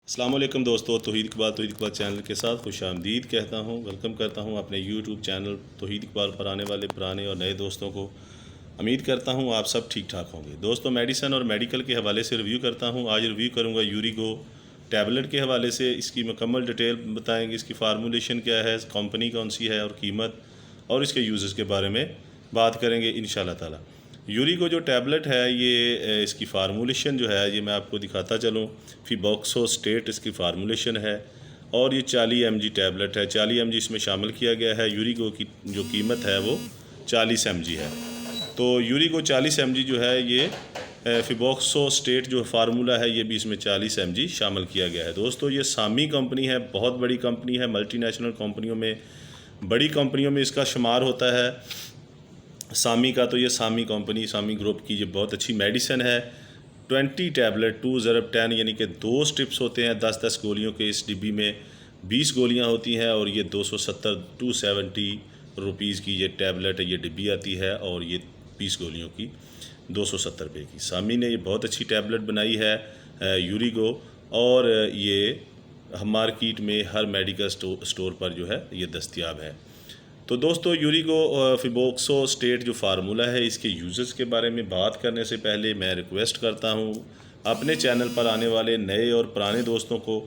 अस्सलाम वालेकुम दोस्तों, तौहीद इकबाल चैनल के साथ खुशामदीद कहता हूँ। वेलकम करता हूँ अपने यूट्यूब चैनल तौहीद इकबाल पर आने वाले पुराने और नए दोस्तों को। उम्मीद करता हूँ आप सब ठीक ठाक होंगे। दोस्तों, मेडिसन और मेडिकल के हवाले से रिव्यू करता हूँ। आज रिव्यू करूँगा यूरिगो टैबलेट के हवाले से। इसकी मुकम्मल डिटेल बताएँगे, इसकी फार्मूलेशन क्या है, कंपनी कौन सी है और कीमत, और इसके यूज़ेस के बारे में बात करेंगे इंशाल्लाह ताला। यूरिगो जो टैबलेट है ये इसकी फार्मूलेशन जो है ये मैं आपको दिखाता चलूँ। फिबॉक्सोस्टेट इसकी फार्मूलेशन है और ये 40 mg टैबलेट है। 40 mg इसमें शामिल किया गया है। यूरिगो की जो कीमत है वो 40 mg है। तो यूरिगो 40 mg जो है ये फिबॉक्सोस्टेट जो फार्मूला है ये भी इसमें 40 mg शामिल किया गया है। दोस्तों, ये सामी कंपनी है, बहुत बड़ी कंपनी है। मल्टीनेशनल कंपनियों में, बड़ी कंपनियों में इसका शुमार होता है सामी का। तो ये सामी कंपनी, सामी ग्रुप की ये बहुत अच्छी मेडिसिन है। 20 टैबलेट 2/10 यानी कि 2 स्ट्रिप्स होते हैं 10-10 गोलियों के। इस डिब्बी में 20 गोलियां होती हैं और ये 270 रुपीज़ की ये टैबलेट ये डिब्बी आती है और ये 20 गोलियों की 270 रुपये की। सामी ने ये बहुत अच्छी टैबलेट बनाई है यूरिगो, और ये हम मार्केट में हर मेडिकल स्टोर पर जो है ये दस्तयाब है। तो दोस्तों, यूरिगो फिबॉक्सोस्टेट जो फार्मूला है इसके यूज़र्स के बारे में बात करने से पहले मैं रिक्वेस्ट करता हूँ अपने चैनल पर आने वाले नए और पुराने दोस्तों को,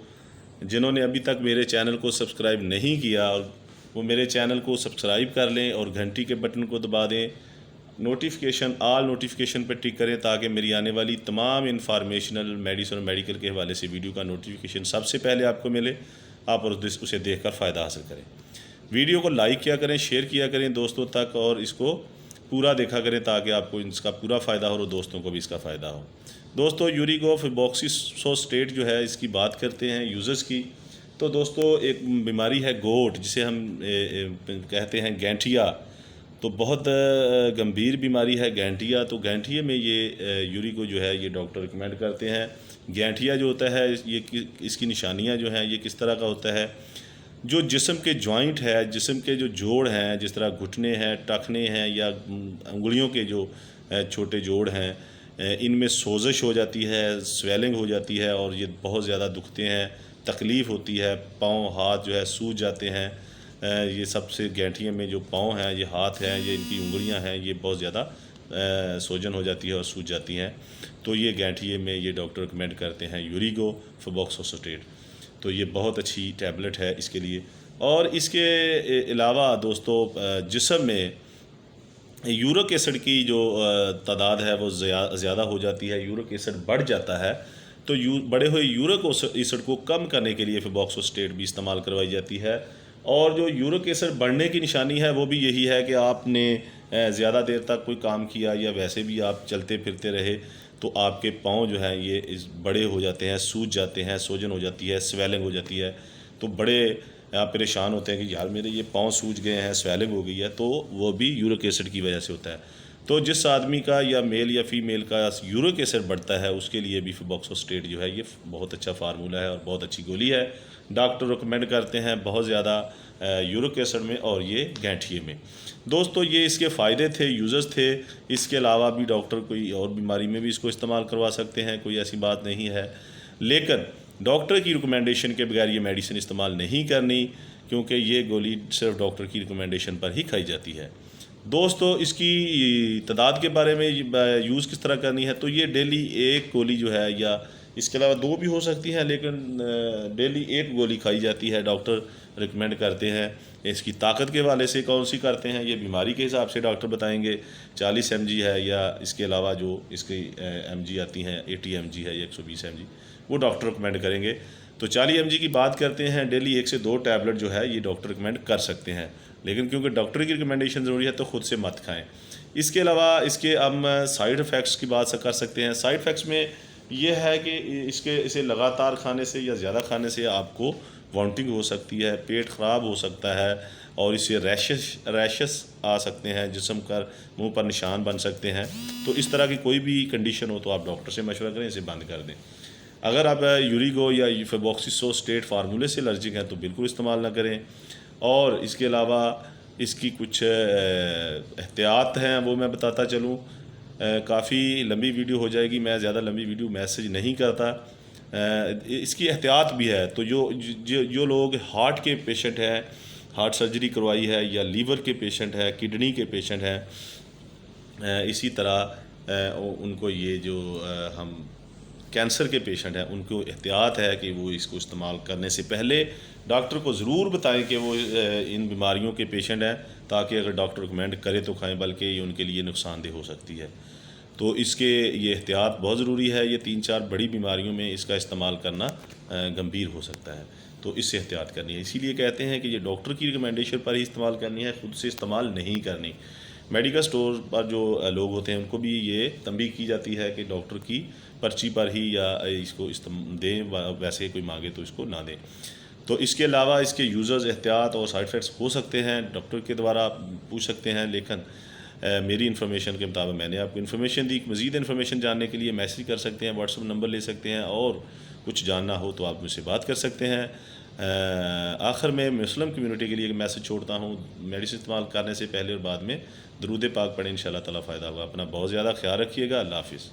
जिन्होंने अभी तक मेरे चैनल को सब्सक्राइब नहीं किया, और वो मेरे चैनल को सब्सक्राइब कर लें और घंटी के बटन को दबा दें। नोटिफिकेशन ऑल नोटिफिकेशन पर टिक करें ताकि मेरी आने वाली तमाम इंफॉर्मेशनल मेडिसिन और मेडिकल के हवाले से वीडियो का नोटिफिकेशन सबसे पहले आपको मिले, आप उसे देखकर फ़ायदा हासिल करें। वीडियो को लाइक किया करें, शेयर किया करें दोस्तों तक, और इसको पूरा देखा करें ताकि आपको इसका पूरा फ़ायदा हो और दोस्तों को भी इसका फ़ायदा हो। दोस्तों, यूरिगो फिबॉक्सोस्टेट जो है इसकी बात करते हैं यूज़र्स की। तो दोस्तों, एक बीमारी है गोट, जिसे हम कहते हैं गैंठिया। तो बहुत गंभीर बीमारी है गैंठिया। तो गैंठिया में ये यूरिगो जो है ये डॉक्टर रिकमेंड करते हैं। गैंठिया जो होता है ये इसकी निशानियाँ जो हैं ये किस तरह का होता है। जो जिस्म के जॉइंट है, जिस्म के जो जोड़ हैं, जिस तरह घुटने हैं, टखने हैं, या उंगलियों के जो छोटे जोड़ हैं, इनमें सोजिश हो जाती है, स्वेलिंग हो जाती है और ये बहुत ज़्यादा दुखते हैं, तकलीफ़ होती है। पाँव हाथ जो है सूज जाते हैं। ये सबसे गैंठिया में जो पाँव हैं, ये हाथ हैं, ये इनकी उंगलियां हैं, ये बहुत ज़्यादा सोजन हो जाती है और सूज जाती हैं। तो ये गैंठिए में ये डॉक्टर रिकमेंड करते हैं यूरिगो फिबॉक्सोस्टेट। तो ये बहुत अच्छी टैबलेट है इसके लिए। और इसके अलावा दोस्तों, जिस्म में यूरिक एसिड की जो तादाद है वो ज़्यादा हो जाती है, यूरिक एसिड बढ़ जाता है। तो बढ़े हुए यूरिक एसिड को कम करने के लिए फिबॉक्सोस्टेट भी इस्तेमाल करवाई जाती है। और जो यूरिक एसिड बढ़ने की निशानी है वो भी यही है कि आपने ज़्यादा देर तक कोई काम किया या वैसे भी आप चलते फिरते रहे तो आपके पाँव जो हैं ये बड़े हो जाते हैं, सूज जाते हैं, सोजन हो जाती है, स्वेलिंग हो जाती है। तो बड़े आप परेशान होते हैं कि यार मेरे ये पाँव सूज गए हैं, स्वेलिंग हो गई है। तो वो भी यूरिक एसिड की वजह से होता है। तो जिस आदमी का या मेल या फीमेल का यूरिक एसिड बढ़ता है उसके लिए भी फिबॉक्सोस्टेट जो है ये बहुत अच्छा फार्मूला है और बहुत अच्छी गोली है। डॉक्टर रिकमेंड करते हैं बहुत ज़्यादा यूरिक एसिड में और ये गैंठिए में। दोस्तों, ये इसके फ़ायदे थे, यूज़र्स थे। इसके अलावा भी डॉक्टर कोई और बीमारी में भी इसको इस्तेमाल करवा सकते हैं, कोई ऐसी बात नहीं है। लेकिन डॉक्टर की रिकमेंडेशन के बगैर ये मेडिसिन इस्तेमाल नहीं करनी, क्योंकि ये गोली सिर्फ डॉक्टर की रिकमेंडेशन पर ही खाई जाती है। दोस्तों, इसकी तादाद के बारे में यूज़ किस तरह करनी है, तो ये डेली एक गोली जो है, या इसके अलावा 2 भी हो सकती हैं, लेकिन डेली 1 गोली खाई जाती है। डॉक्टर रिकमेंड करते हैं। इसकी ताकत के हवाले से कौन सी करते हैं ये बीमारी के हिसाब से डॉक्टर बताएंगे। 40 mg है या इसके अलावा जो इसकी mg आती हैं 80 mg है या 120 mg, वो डॉक्टर रिकमेंड करेंगे। तो 40 mg की बात करते हैं, डेली 1 से 2 टैबलेट जो है ये डॉक्टर रिकमेंड कर सकते हैं। लेकिन क्योंकि डॉक्टर की रिकमेंडेशन ज़रूरी है तो ख़ुद से मत खाएँ। इसके अलावा इसके हम साइड इफ़ेक्ट्स की बात कर सकते हैं। साइड इफ़ेक्ट्स में ये है कि इसे लगातार खाने से या ज़्यादा खाने से आपको वॉमिटिंग हो सकती है, पेट ख़राब हो सकता है, और इससे रैशेस आ सकते हैं, जिस्म का मुंह पर निशान बन सकते हैं। तो इस तरह की कोई भी कंडीशन हो तो आप डॉक्टर से मशवरा करें, इसे बंद कर दें। अगर आप यूरिगो या फिबॉक्सोस्टेट फार्मूले से एलर्जिक हैं तो बिल्कुल इस्तेमाल ना करें। और इसके अलावा इसकी कुछ एहतियात हैं वो मैं बताता चलूँ। काफ़ी लंबी वीडियो हो जाएगी, मैं ज़्यादा लंबी वीडियो मैसेज नहीं करता। इसकी एहतियात भी है। तो जो लोग हार्ट के पेशेंट हैं, हार्ट सर्जरी करवाई है, या लीवर के पेशेंट है, किडनी के पेशेंट हैं, इसी तरह उनको ये जो हम कैंसर के पेशेंट हैं, उनको एहतियात है कि वो इसको इस्तेमाल करने से पहले डॉक्टर को ज़रूर बताएं कि वो इन बीमारियों के पेशेंट हैं, ताकि अगर डॉक्टर रिकमेंड करे तो खाएं, बल्कि ये उनके लिए नुकसानदेह हो सकती है। तो इसके ये एहतियात बहुत ज़रूरी है। ये 3-4 बड़ी बीमारियों में इसका इस्तेमाल करना गंभीर हो सकता है, तो इससे एहतियात करनी है। इसीलिए कहते हैं कि ये डॉक्टर की रिकमेंडेशन पर ही इस्तेमाल करनी है, ख़ुद से इस्तेमाल नहीं करनी। मेडिकल स्टोर पर जो लोग होते हैं उनको भी ये तंबीह की जाती है कि डॉक्टर की पर्ची पर ही या इसको दें, वैसे कोई मांगे तो इसको ना दें। तो इसके अलावा इसके यूज़र्स एहतियात और साइड इफ़ेक्ट्स हो सकते हैं, डॉक्टर के द्वारा पूछ सकते हैं, लेकिन मेरी इन्फॉर्मेशन के मुताबिक मैंने आपको इन्फॉर्मेशन दी। मज़ीद इन्फॉर्मेशन जानने के लिए मैसेज कर सकते हैं, व्हाट्सअप नंबर ले सकते हैं, और कुछ जानना हो तो आप मुझसे बात कर सकते हैं। आखिर में मुस्लिम कम्युनिटी के लिए एक मैसेज छोड़ता हूँ, मेडिसिन इस्तेमाल करने से पहले और बाद में दरूद पाक पढ़ें, इंशाअल्लाह ताला फ़ायदा होगा। अपना बहुत ज़्यादा ख्याल रखिएगा। अल्लाह हाफ़िज़।